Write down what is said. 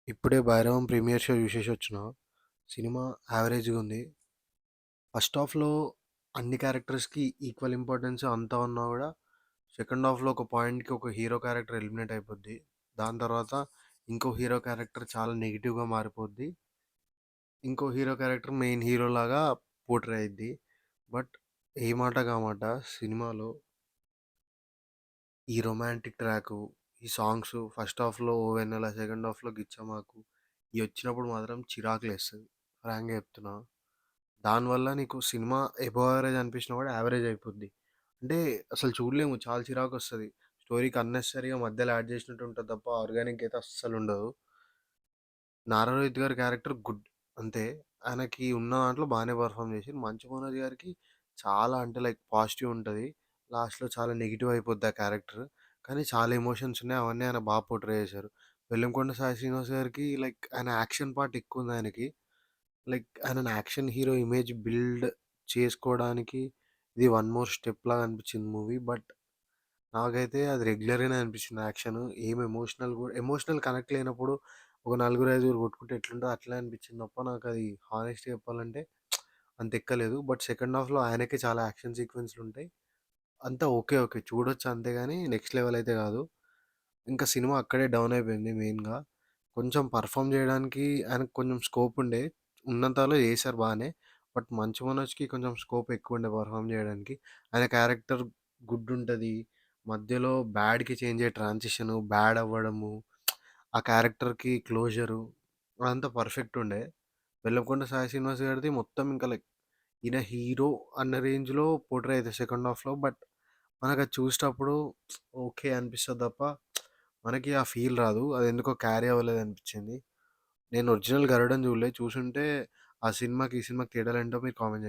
ఇప్పుడే 'Bhairavam' premiere show చూసేసొచ్చినా. Cinema యావరేజ్‌గుంది. First హాఫ్‌లో అన్ని క్యారెక్టర్స్‌కి ఈక్వల్ ఇంపార్టెన్స్ అంతా ఉన్నా గూడా, సెకండ్ హాఫ్‌లో ఒక పాయింట్‌కి ఒక హీరో క్యారెక్టర్ ఎలిమినేట్ అయిపోద్ది. దాని తర్వాత ఇంకో హీరో క్యారెక్టర్ చాలా నెగెటివ్‌గా మారిపోద్ది. ఇంకో హీరో క్యారెక్టర్ మెయిన్ హీరోలాగా పోర్ట్రే అయిద్ది. బట్ ఏ మాట కామాట సినిమాలో ఈ రొమాంటిక్ ట్రాకు, ఈ సాంగ్సు ఫస్ట్ హాఫ్‌లో 'ఓ వెన్నెల', సెకండ్ హాఫ్‌లో 'గిచ్చమాకు' ఇయొచ్చినప్పుడు మాత్రం చిరాకులేస్తది. ఫ్రాంక్‌గా చెప్తున్నా. దానివల్ల నీకు సినిమా అబోవ్ యావరేజ్ అనిపించినా కూడా యావరేజ్ అయిపోద్ది. అంటే అసలు చూడలేము. చాలా చిరాకొస్తది. స్టోరీకి అన్నెసెసరీగా మధ్యలో యాడ్ చేసినట్టు ఉంటది తప్ప ఆర్గానిక్‌గా అయితే అస్సలుండదు. 'నారా రోహిత్' గారి క్యారెక్టర్ గుడ్ అంతే. ఆయనకి ఉన్న దాంట్లో బానే పెర్ఫార్మ్ చేసిండు. 'మంచు మనోజ్' గారికి చాలా అంటే లైక్ పాజిటివ్ ఉంటది. లాస్ట్‌లో చాలా నెగెటివ్ అయిపోద్ది ఆ క్యారెక్టర్. కానీ చాలా ఎమోషన్స్ ఉన్నాయి. అవన్నీ ఆయన పోర్ట్రే చేశారు. 'వెల్లంకొండ సాయి శ్రీనివాస్' గారికి లైక్ ఆయన యాక్షన్ పార్ట్ ఎక్కువుంది ఆయనకి. లైక్ ఆయనని యాక్షన్ హీరో ఇమేజ్ బిల్డ్ చేసుకోవడానికి ఇది వన్ మోర్ స్టెప్ లాగా అనిపించింది మూవీ. బట్ నాకైతే అది రెగ్యులర్‌గానే అనిపించింది యాక్షను. ఏం ఎమోషనల్ కనెక్ట్ లేనప్పుడు ఒక నలుగురు, ఐదుగురు కొట్టుకుంటే ఎట్లుంటదో అట్లే అనిపించింది తప్ప నాకది హానెస్ట్‌గా చెప్పాలంటే అంత ఎక్కలేదు. బట్ సెకండ్ హాఫ్‌లో ఆయనకే చాలా యాక్షన్ సీక్వెన్స్‌లుంటాయి. అంతా ఓకే. ఓకే. చూడొచ్చు అంతే గాని నెక్స్ట్ లెవెల్ అయితే కాదు. ఇంకా సినిమా అక్కడే డౌన్ అయిపోయింది మెయిన్‌గా. కొంచెం పెర్ఫార్మ్ జేయడానికి ఆయనకు కొంచెం స్కోప్ ఉండే. ఉన్నంతలో చేశారు బానే. బట్ 'మంచు మనోజ్‌కి' కొంచెం స్కోప్ ఎక్కువుండే పెర్ఫార్మ్ జేయడానికి. ఆయన క్యారెక్టర్ గుడ్ ఉంటది. మధ్యలో బ్యాడ్‌కి చేంజ్ అయ్యే ట్రాన్సిషను, బ్యాడ్ అవ్వడము, ఆ క్యారెక్టర్‌కి క్లోజరు అదంతా పర్ఫెక్ట్ ఉండే. 'బెల్లంకొండ సాయి శ్రీనివాస్' గారిది మొత్తం ఇంకా లైక్ ఈయన హీరో అన్న రేంజ్‌లో పోర్ట్రే అయితది సెకండ్ హాఫ్‌లో. బట్ మనకది చూసేటప్పుడు ఓకే అనిపిస్తది తప్ప, మనకి ఆ ఫీల్ రాదు. అదెందుకో క్యారీ అవ్వలేదనిపిచ్చింది. నేను ఒరిజినల్ 'గరుడ'n చూడలే. చూసుంటే ఆ సినిమాకి, ఈ సినిమాకి తేడాలేంటో మీరు కామెంట్ జేయండి.